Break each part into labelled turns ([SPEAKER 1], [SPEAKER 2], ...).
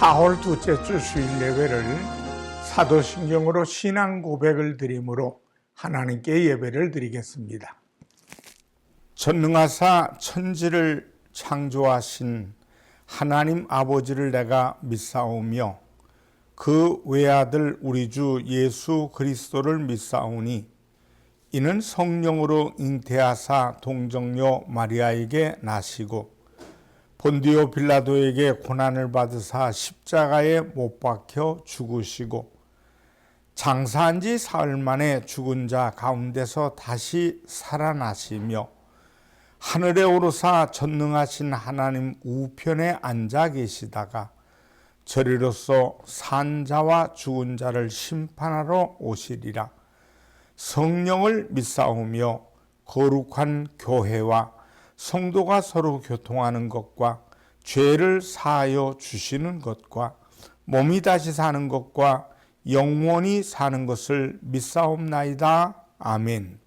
[SPEAKER 1] 4월 둘째 주 수일 예배를 사도신경으로 신앙 고백을 드림으로 하나님께 예배를 드리겠습니다. 전능하사 천지를 창조하신 하나님 아버지를 내가 믿사오며 그 외아들 우리 주 예수 그리스도를 믿사오니 이는 성령으로 잉태하사 동정녀 마리아에게 나시고 본디오 빌라도에게 고난을 받으사 십자가에 못 박혀 죽으시고 장사한 지 사흘 만에 죽은 자 가운데서 다시 살아나시며 하늘에 오르사 전능하신 하나님 우편에 앉아 계시다가 저리로서 산 자와 죽은 자를 심판하러 오시리라. 성령을 믿사오며 거룩한 교회와 성도가 서로 교통하는 것과 죄를 사하여 주시는 것과 몸이 다시 사는 것과 영원히 사는 것을 믿사옵나이다. 아멘.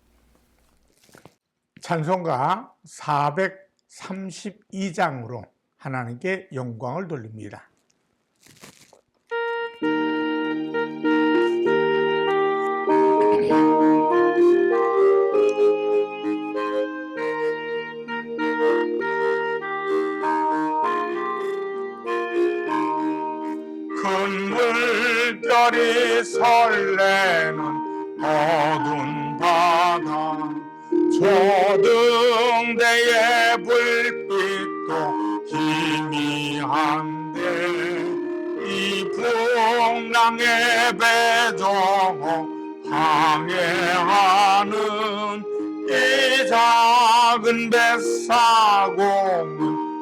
[SPEAKER 1] 찬송가 432장으로 하나님께 영광을 돌립니다. 큰 물결이 설레는 어두운 바다 조등대의 불빛도 희미한데 이 풍랑의 배저 항해하는 이 작은 뱃사공은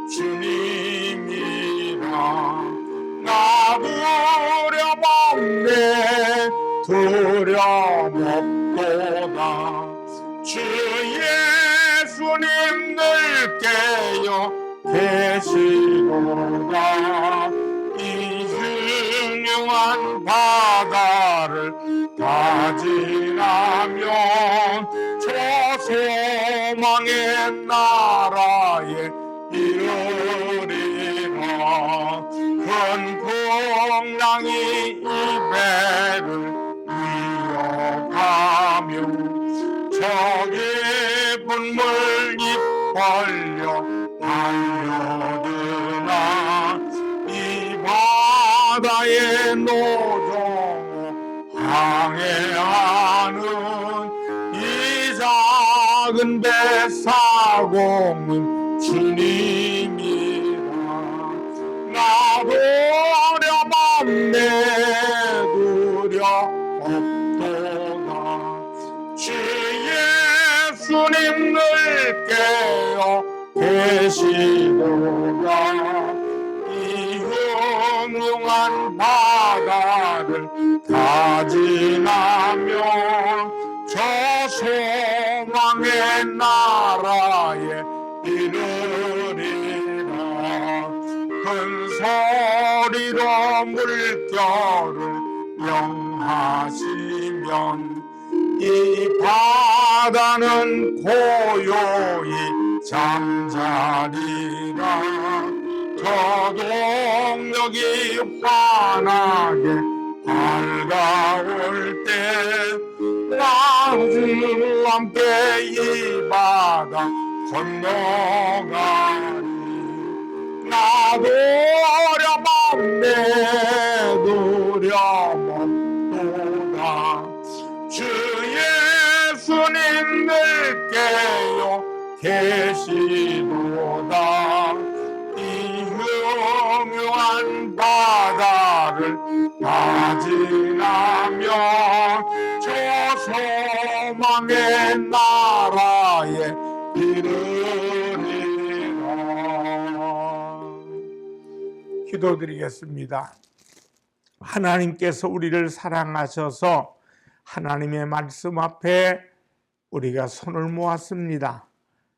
[SPEAKER 1] 주님이라. 나 두려움에 두려움없도다. 주 예수님 늘 깨어 계시도다. 이 흉흉한 바다를 다 지나면 저 소망의 나라에 이르리라. 큰 풍랑이 이 배를 이어가며 저 깊은 물잎 벌려 달려드나 이 바다의 노정 항해하는 이 작은 뱃사공은 주님이라. 나 두려움에 두려움없도다. 주 예수님 늘 깨어 계시도다. 이 흉흉한 바다를 다 지나며 저 소망의 나라에 이르리라. 큰 소리로 물결을 명하시면 이 바다는 고요히 잠자리라. 저 동력이 환하게 밝아올 때 나주와 함께 이 바다 건너가리. 나 두려움에 두려움없도다. 주 예수님 늘 깨어 계시도다. 이 흉흉한 바다를 다 지나며 저 소망의 나라에 이르리라. 기도드리겠습니다. 하나님께서 우리를 사랑하셔서 하나님의 말씀 앞에 우리가 손을 모았습니다.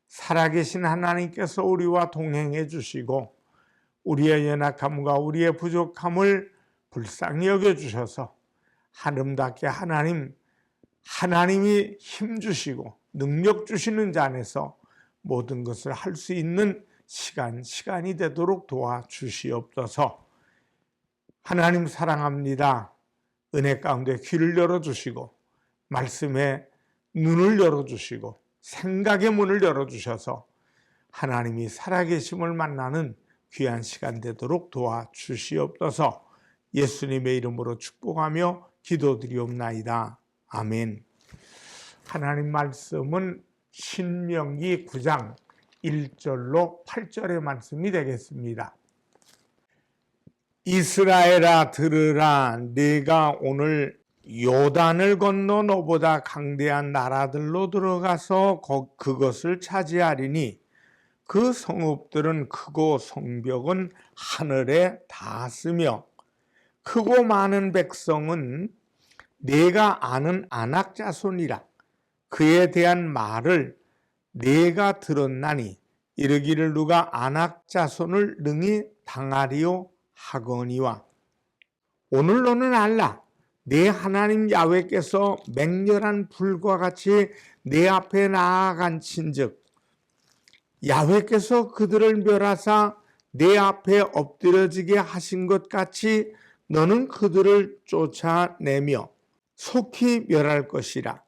[SPEAKER 1] 살아계신 하나님께서 우리와 동행해 주시고 우리의 연약함과 우리의 부족함을 불쌍히 여겨주셔서 아름답게 하나님이 힘주시고 능력 주시는 자 안에서 모든 것을 할 수 있는 시간이 되도록 도와주시옵소서. 하나님 사랑합니다. 은혜 가운데 귀를 열어주시고 말씀에 눈을 열어주시고 생각의 문을 열어주셔서 하나님이 살아계심을 만나는 귀한 시간 되도록 도와주시옵소서. 예수님의 이름으로 축복하며 기도드리옵나이다. 아멘. 하나님 말씀은 신명기 9장 1절로 8절의 말씀이 되겠습니다. 이스라엘아 들으라. 네가 오늘 요단을 건너 너보다 강대한 나라들로 들어가서 그것을 차지하리니 그 성읍들은 크고 성벽은 하늘에 닿았으며 크고 많은 백성은 네가 아는 아낙 자손이라. 그에 대한 말을 네가 들었나니 이르기를 누가 아낙 자손을 능히 당하리요 하거니와 오늘 너는 알라. 내 하나님 야훼께서 맹렬한 불과 같이 내 앞에 나아간 친즉 야훼께서 그들을 멸하사 내 앞에 엎드려지게 하신 것 같이 너는 그들을 쫓아내며 속히 멸할 것이라.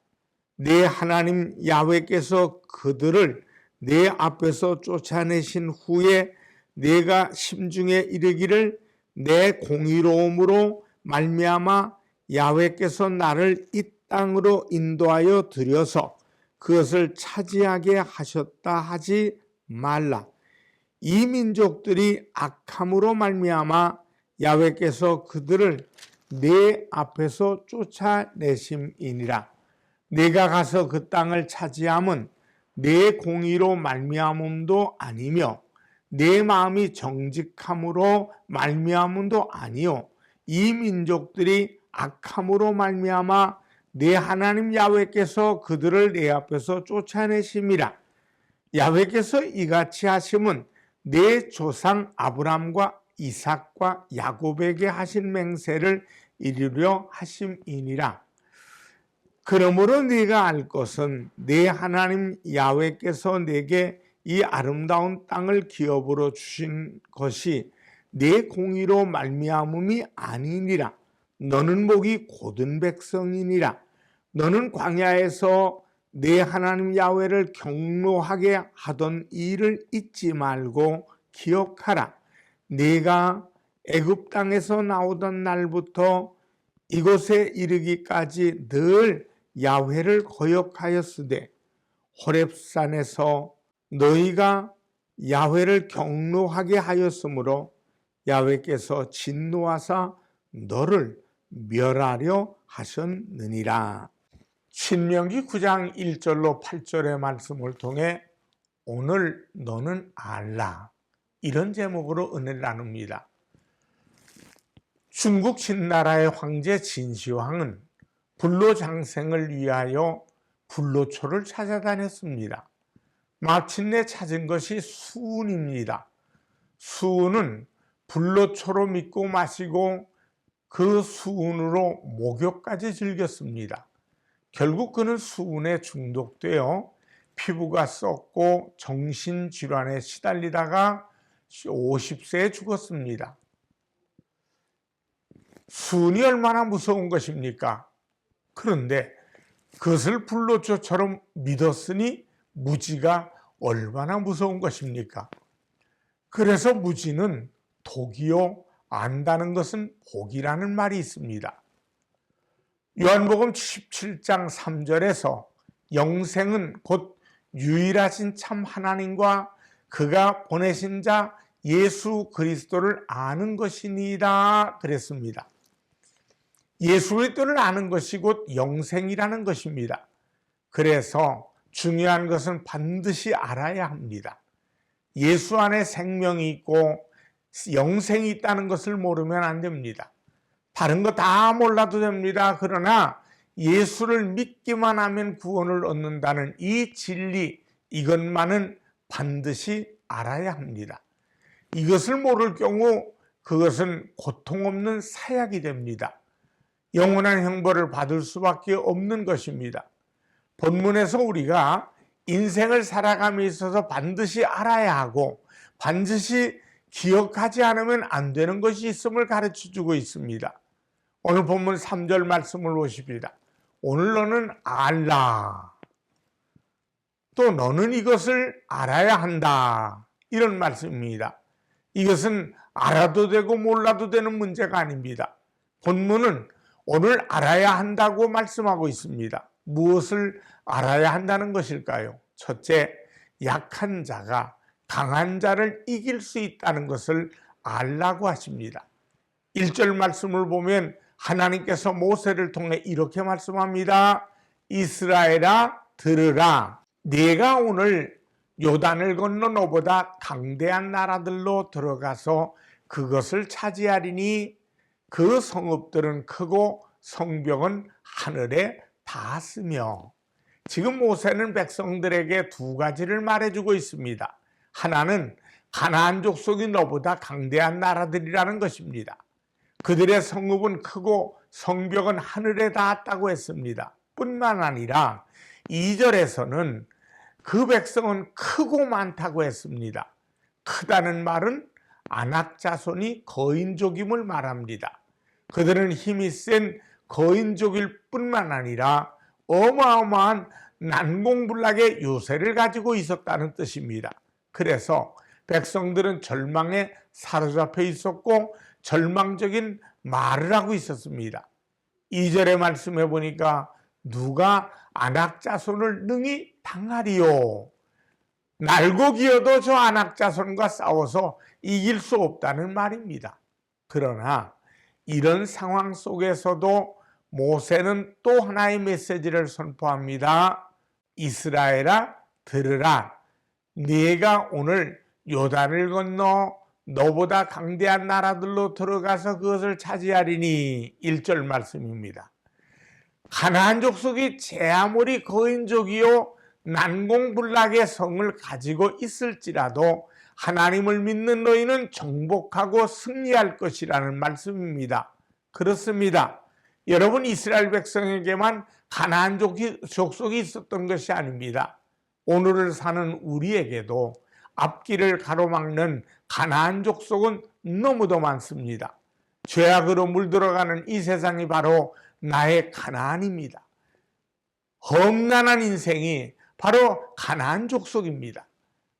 [SPEAKER 1] 내 하나님 야훼께서 그들을 내 앞에서 쫓아내신 후에 내가 심중에 이르기를 내 공의로움으로 말미암아 야훼께서 나를 이 땅으로 인도하여 들여서 그것을 차지하게 하셨다 하지 말라. 이 민족들이 악함으로 말미암아 야훼께서 그들을 내 앞에서 쫓아내심이니라. 내가 가서 그 땅을 차지함은 내 공의로 말미암음도 아니며 내 마음이 정직함으로 말미암음도 아니요 이 민족들이 악함으로 말미암아 내 하나님 야훼께서 그들을 내 앞에서 쫓아내심이라. 야훼께서 이같이 하심은 내 조상 아브람과 이삭과 야곱에게 하신 맹세를 이루려 하심이니라. 그러므로 네가 알 것은 내 하나님 야훼께서 내게 이 아름다운 땅을 기업으로 주신 것이 내 공의로 말미암음이 아니니라. 너는 목이 곧은 백성이니라. 너는 광야에서 내 하나님 야훼를 경노하게 하던 일을 잊지 말고 기억하라. 네가 애굽 땅에서 나오던 날부터 이곳에 이르기까지 늘 야훼를 거역하였으되 호렙산에서 너희가 야훼를 경노하게 하였으므로 야훼께서 진노하사 너를 멸하려 하셨느니라. 신명기 9장 1절로 8절의 말씀을 통해 오늘 너는 알라, 이런 제목으로 은혜를 나눕니다. 중국 신나라의 황제 진시황은 불로장생을 위하여 불로초를 찾아다녔습니다. 마침내 찾은 것이 수은입니다. 수은은 불로초로 믿고 마시고 그 수은으로 목욕까지 즐겼습니다. 결국 그는 수은에 중독되어 피부가 썩고 정신질환에 시달리다가 50세에 죽었습니다. 수은이 얼마나 무서운 것입니까? 그런데 그것을 불로초처럼 믿었으니 무지가 얼마나 무서운 것입니까? 그래서 무지는 독이요 안다는 것은 복이라는 말이 있습니다. 요한복음 17장 3절에서 영생은 곧 유일하신 참 하나님과 그가 보내신 자 예수 그리스도를 아는 것이니이다 그랬습니다. 예수 그리스도를 아는 것이 곧 영생이라는 것입니다. 그래서 중요한 것은 반드시 알아야 합니다. 예수 안에 생명이 있고 영생이 있다는 것을 모르면 안 됩니다. 다른 거 다 몰라도 됩니다. 그러나 예수를 믿기만 하면 구원을 얻는다는 이 진리, 이것만은 반드시 알아야 합니다. 이것을 모를 경우 그것은 고통 없는 사약이 됩니다. 영원한 형벌을 받을 수밖에 없는 것입니다. 본문에서 우리가 인생을 살아감에 있어서 반드시 알아야 하고 반드시 기억하지 않으면 안 되는 것이 있음을 가르쳐주고 있습니다. 오늘 본문 3절 말씀을 보십니다. 오늘 너는 알라. 또 너는 이것을 알아야 한다. 이런 말씀입니다. 이것은 알아도 되고 몰라도 되는 문제가 아닙니다. 본문은 오늘 알아야 한다고 말씀하고 있습니다. 무엇을 알아야 한다는 것일까요? 첫째, 약한 자가 강한 자를 이길 수 있다는 것을 알라고 하십니다. 1절 말씀을 보면 하나님께서 모세를 통해 이렇게 말씀합니다. 이스라엘아 들으라. 네가 오늘 요단을 건너 너보다 강대한 나라들로 들어가서 그것을 차지하리니 그 성읍들은 크고 성벽은 하늘에 닿았으며. 지금 모세는 백성들에게 두 가지를 말해주고 있습니다. 하나는 가나안 족속이 너보다 강대한 나라들이라는 것입니다. 그들의 성읍은 크고 성벽은 하늘에 닿았다고 했습니다. 뿐만 아니라 2절에서는 그 백성은 크고 많다고 했습니다. 크다는 말은 아낙 자손이 거인족임을 말합니다. 그들은 힘이 센 거인족일 뿐만 아니라 어마어마한 난공불락의 요새를 가지고 있었다는 뜻입니다. 그래서 백성들은 절망에 사로잡혀 있었고 절망적인 말을 하고 있었습니다. 2절의 말씀해 보니까 누가 아낙 자손을 능히 당하리요. 날고 기어도 저 아낙 자손과 싸워서 이길 수 없다는 말입니다. 그러나 이런 상황 속에서도 모세는 또 하나의 메시지를 선포합니다. 이스라엘아 들으라. 네가 오늘 요단을 건너 너보다 강대한 나라들로 들어가서 그것을 차지하리니. 1절 말씀입니다. 가나안 족속이 제 아무리 거인족이요 난공불락의 성을 가지고 있을지라도 하나님을 믿는 너희는 정복하고 승리할 것이라는 말씀입니다. 그렇습니다. 여러분, 이스라엘 백성에게만 가나안 족속이 있었던 것이 아닙니다. 오늘을 사는 우리에게도 앞길을 가로막는 가나안 족속은 너무도 많습니다. 죄악으로 물들어가는 이 세상이 바로 나의 가나안입니다. 험난한 인생이 바로 가나안 족속입니다.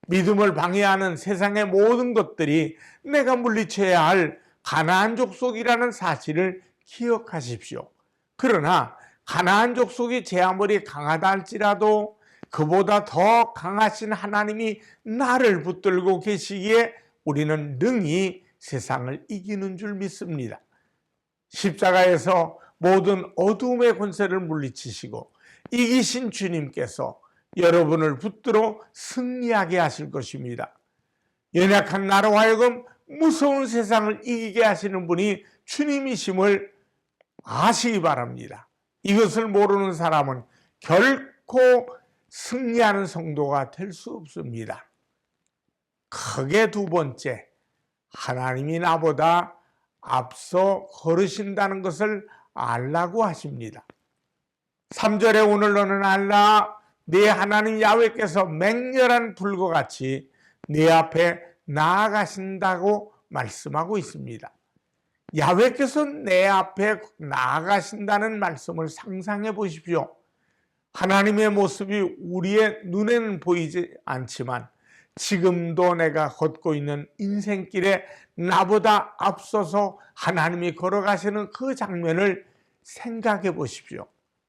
[SPEAKER 1] 믿음을 방해하는 세상의 모든 것들이 내가 물리쳐야 할 가나안 족속이라는 사실을 기억하십시오. 그러나 가나안 족속이 제 아무리 강하다 할지라도 그보다 더 강하신 하나님이 나를 붙들고 계시기에 우리는 능히 세상을 이기는 줄 믿습니다. 십자가에서 모든 어둠의 권세를 물리치시고 이기신 주님께서 여러분을 붙들어 승리하게 하실 것입니다. 연약한 나로 하여금 무서운 세상을 이기게 하시는 분이 주님이심을 아시기 바랍니다. 이것을 모르는 사람은 결코 승리하는 성도가 될 수 없습니다. 크게 두 번째, 하나님이 나보다 앞서 걸으신다는 것을 알라고 하십니다. 3절에 오늘 너는 알라. 네 하나님 야훼께서 맹렬한 불과 같이 네 앞에 나아가신다고 말씀하고 있습니다. 야훼께서 내 앞에 나아가신다는 말씀을 상상해 보십시오. 하나님의 모습이 우리의 눈에는 보이지 않지만 지금도 내가 걷고 있는 인생길에 나보다 앞서서 하나님이 걸어가시는 그 장면을 생각해 보십시오.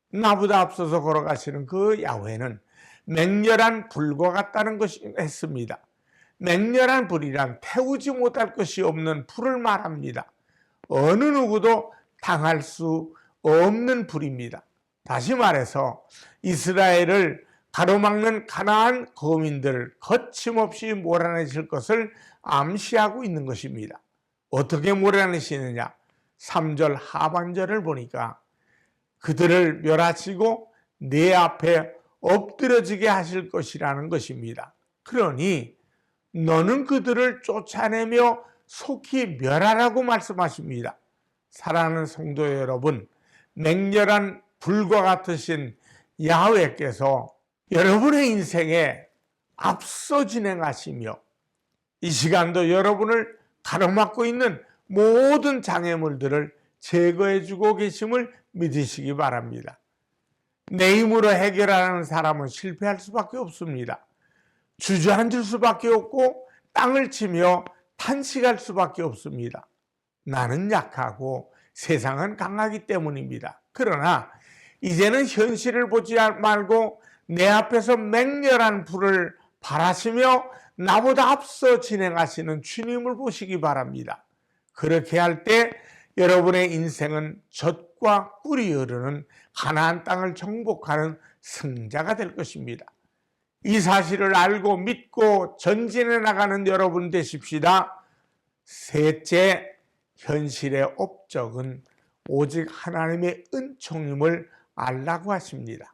[SPEAKER 1] 나보다 앞서서 걸어가시는 그 야훼는 맹렬한 불과 같다는 것이 했습니다. 맹렬한 불이란 태우지 못할 것이 없는 불을 말합니다. 어느 누구도 당할 수 없는 불입니다. 다시 말해서 이스라엘을 가로막는 가나안 거민들을 거침없이 몰아내실 것을 암시하고 있는 것입니다. 어떻게 몰아내시느냐? 3절 하반절을 보니까 그들을 멸하시고 내 앞에 엎드려지게 하실 것이라는 것입니다. 그러니 너는 그들을 쫓아내며 속히 멸하라고 말씀하십니다. 사랑하는 성도 여러분, 맹렬한 불과 같으신 야훼께서 여러분의 인생에 앞서 진행하시며 이 시간도 여러분을 가로막고 있는 모든 장애물들을 제거해주고 계심을 믿으시기 바랍니다. 내 힘으로 해결하는 사람은 실패할 수밖에 없습니다. 주저앉을 수밖에 없고 땅을 치며 탄식할 수밖에 없습니다. 나는 약하고 세상은 강하기 때문입니다. 그러나 이제는 현실을 보지 말고 내 앞에서 맹렬한 불을 발하시며 나보다 앞서 진행하시는 주님을 보시기 바랍니다. 그렇게 할 때 여러분의 인생은 젖과 꿀이 흐르는 가나안 땅을 정복하는 승자가 될 것입니다. 이 사실을 알고 믿고 전진해 나가는 여러분 되십시다. 셋째, 현실의 업적은 오직 하나님의 은총임을 알라고 하십니다.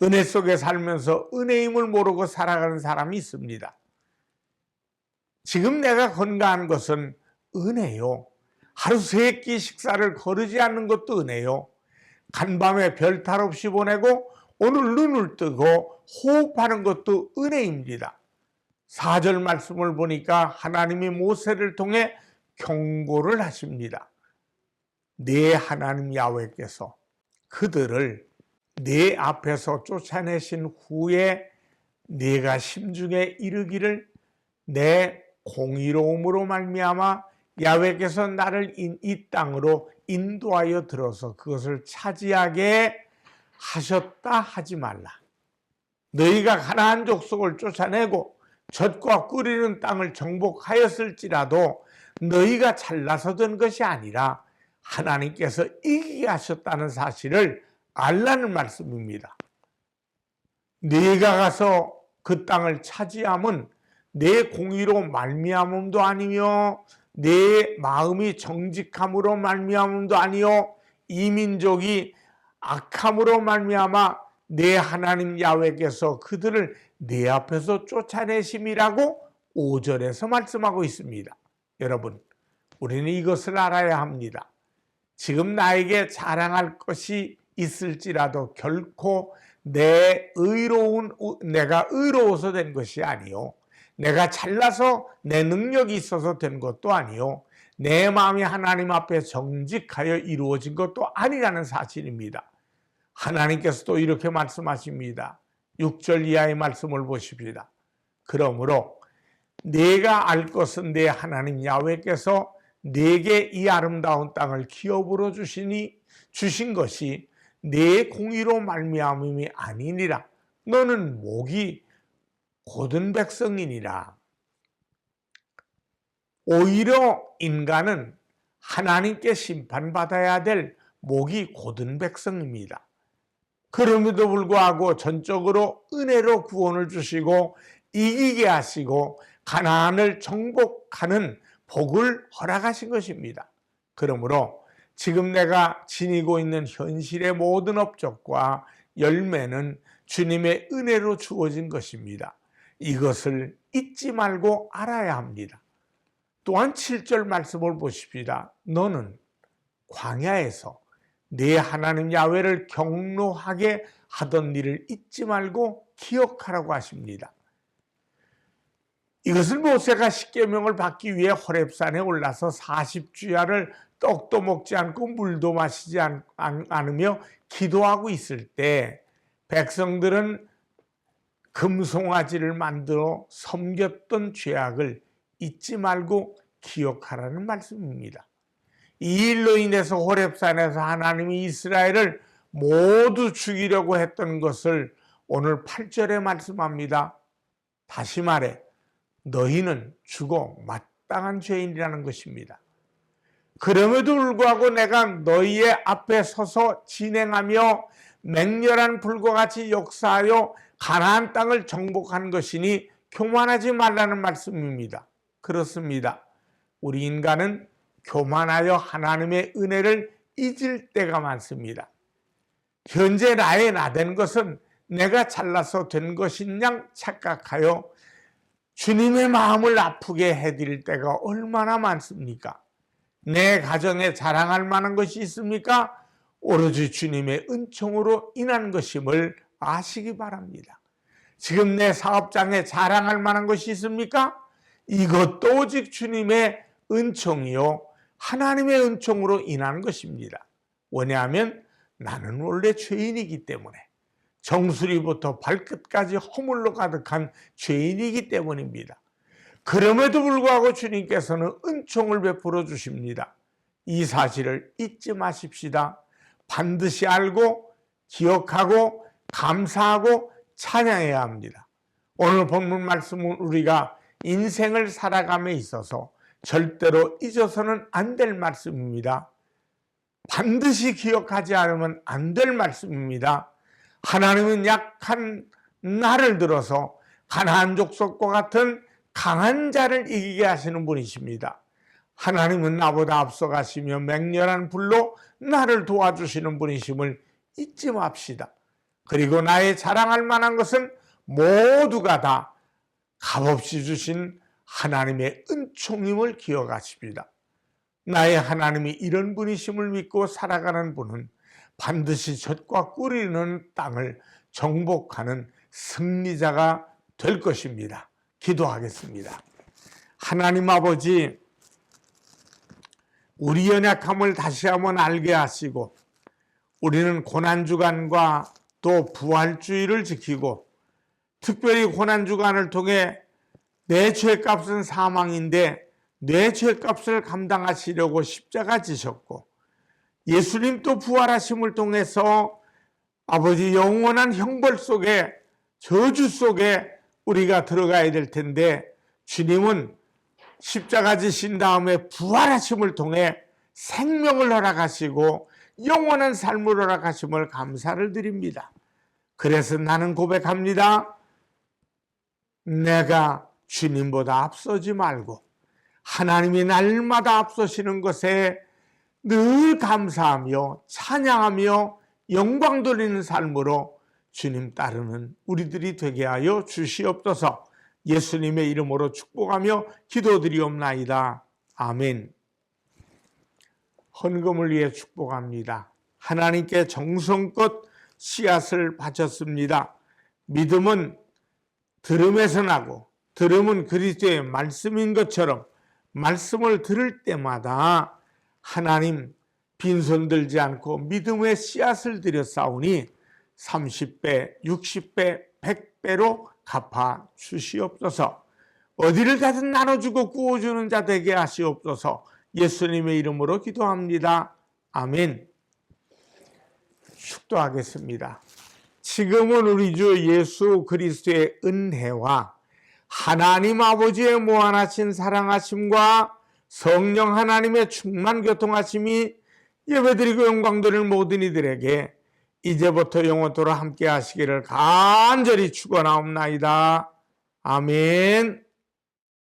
[SPEAKER 1] 은혜 속에 살면서 은혜임을 모르고 살아가는 사람이 있습니다. 지금 내가 건강한 것은 은혜요. 하루 3끼 식사를 거르지 않는 것도 은혜요. 간밤에 별탈 없이 보내고 오늘 눈을 뜨고 호흡하는 것도 은혜입니다. 4절 말씀을 보니까 하나님이 모세를 통해 경고를 하십니다. 네 하나님 야훼께서 그들을 네 앞에서 쫓아내신 후에 네가 심중에 이르기를 내 공의로움으로 말미암아 야훼께서 나를 이 땅으로 인도하여 들어서 그것을 차지하게 하셨다 하지 말라. 너희가 가나안 족속을 쫓아내고 젖과 꿀이는 땅을 정복하였을지라도 너희가 잘나서 된 것이 아니라 하나님께서 이기게 하셨다는 사실을 알라는 말씀입니다. 네가 가서 그 땅을 차지함은 내 공의로 말미암음도 아니며 내 마음이 정직함으로 말미암음도 아니요 이 민족이 악함으로 말미암아 내 하나님 야훼께서 그들을 내 앞에서 쫓아내심이라고 5절에서 말씀하고 있습니다. 여러분, 우리는 이것을 알아야 합니다. 지금 나에게 자랑할 것이 있을지라도 결코 내가 의로워서 된 것이 아니요 내가 잘나서 내 능력이 있어서 된 것도 아니요 내 마음이 하나님 앞에 정직하여 이루어진 것도 아니라는 사실입니다. 하나님께서도 이렇게 말씀하십니다. 6절 이하의 말씀을 보십시다. 그러므로 내가 알 것은 내 하나님 야훼께서 내게 이 아름다운 땅을 기업으로 주신 것이 내 공의로 말미암음이 아니니라. 너는 목이 곧은 백성이니라. 오히려 인간은 하나님께 심판받아야 될 목이 곧은 백성입니다. 그럼에도 불구하고 전적으로 은혜로 구원을 주시고 이기게 하시고 가나안을 정복하는 복을 허락하신 것입니다. 그러므로 지금 내가 지니고 있는 현실의 모든 업적과 열매는 주님의 은혜로 주어진 것입니다. 이것을 잊지 말고 알아야 합니다. 또한 7절 말씀을 보십시다. 너는 광야에서 내 하나님 야훼를 경노하게 하던 일을 잊지 말고 기억하라고 하십니다. 이것을 모세가 십계명을 받기 위해 호렙산에 올라서 40주야를 떡도 먹지 않고 물도 마시지 않으며 기도하고 있을 때 백성들은 금송아지를 만들어 섬겼던 죄악을 잊지 말고 기억하라는 말씀입니다. 이 일로 인해서 호렙산에서 하나님이 이스라엘을 모두 죽이려고 했던 것을 오늘 8절에 말씀합니다. 다시 말해 너희는 죽어 마땅한 죄인이라는 것입니다. 그럼에도 불구하고 내가 너희의 앞에 서서 진행하며 맹렬한 불과 같이 역사하여 가나안 땅을 정복한 것이니 교만하지 말라는 말씀입니다. 그렇습니다. 우리 인간은 교만하여 하나님의 은혜를 잊을 때가 많습니다. 현재 나의 나된 것은 내가 잘나서 된 것인 양 착각하여 주님의 마음을 아프게 해드릴 때가 얼마나 많습니까? 내 가정에 자랑할 만한 것이 있습니까? 오로지 주님의 은총으로 인한 것임을 아시기 바랍니다. 지금 내 사업장에 자랑할 만한 것이 있습니까? 이것도 오직 주님의 은총이요 하나님의 은총으로 인한 것입니다. 왜냐하면 나는 원래 죄인이기 때문에, 정수리부터 발끝까지 허물로 가득한 죄인이기 때문입니다. 그럼에도 불구하고 주님께서는 은총을 베풀어 주십니다. 이 사실을 잊지 마십시다. 반드시 알고 기억하고 감사하고 찬양해야 합니다. 오늘 본문 말씀은 우리가 인생을 살아감에 있어서 절대로 잊어서는 안 될 말씀입니다. 반드시 기억하지 않으면 안 될 말씀입니다. 하나님은 약한 나를 들어서 가나안 족속과 같은 강한 자를 이기게 하시는 분이십니다. 하나님은 나보다 앞서가시며 맹렬한 불로 나를 도와주시는 분이심을 잊지 맙시다. 그리고 나의 자랑할 만한 것은 모두가 다 값없이 주신 하나님의 은총임을 기억하십니다. 나의 하나님이 이런 분이심을 믿고 살아가는 분은 반드시 젖과 꿀이 흐르는 땅을 정복하는 승리자가 될 것입니다. 기도하겠습니다. 하나님 아버지, 우리 연약함을 다시 한번 알게 하시고 우리는 고난주간과 또 부활주의를 지키고, 특별히 고난주간을 통해 내 죄값은 사망인데 내 죄값을 감당하시려고 십자가 지셨고, 예수님 또 부활하심을 통해서 아버지 영원한 형벌 속에, 저주 속에 우리가 들어가야 될 텐데, 주님은 십자가 지신 다음에 부활하심을 통해 생명을 허락하시고 영원한 삶을 허락하심을 감사를 드립니다. 그래서 나는 고백합니다. 내가 주님보다 앞서지 말고 하나님이 날마다 앞서시는 것에 늘 감사하며 찬양하며 영광 돌리는 삶으로 주님 따르는 우리들이 되게 하여 주시옵소서. 예수님의 이름으로 축복하며 기도드리옵나이다. 아멘. 헌금을 위해 축복합니다. 하나님께 정성껏 씨앗을 바쳤습니다. 믿음은 들음에서 나고 들음은 그리스도의 말씀인 것처럼 말씀을 들을 때마다 하나님 빈손 들지 않고 믿음의 씨앗을 들여 싸우니 30배, 60배, 100배로 갚아 주시옵소서. 어디를 가든 나눠주고 구워주는 자 되게 하시옵소서. 예수님의 이름으로 기도합니다. 아멘. 축도하겠습니다. 지금은 우리 주 예수 그리스도의 은혜와 하나님 아버지의 무한하신 사랑하심과 성령 하나님의 충만 교통하심이 예배드리고 영광드릴 모든 이들에게 이제부터 영원토록 함께 하시기를 간절히 축원하옵나이다. 아멘.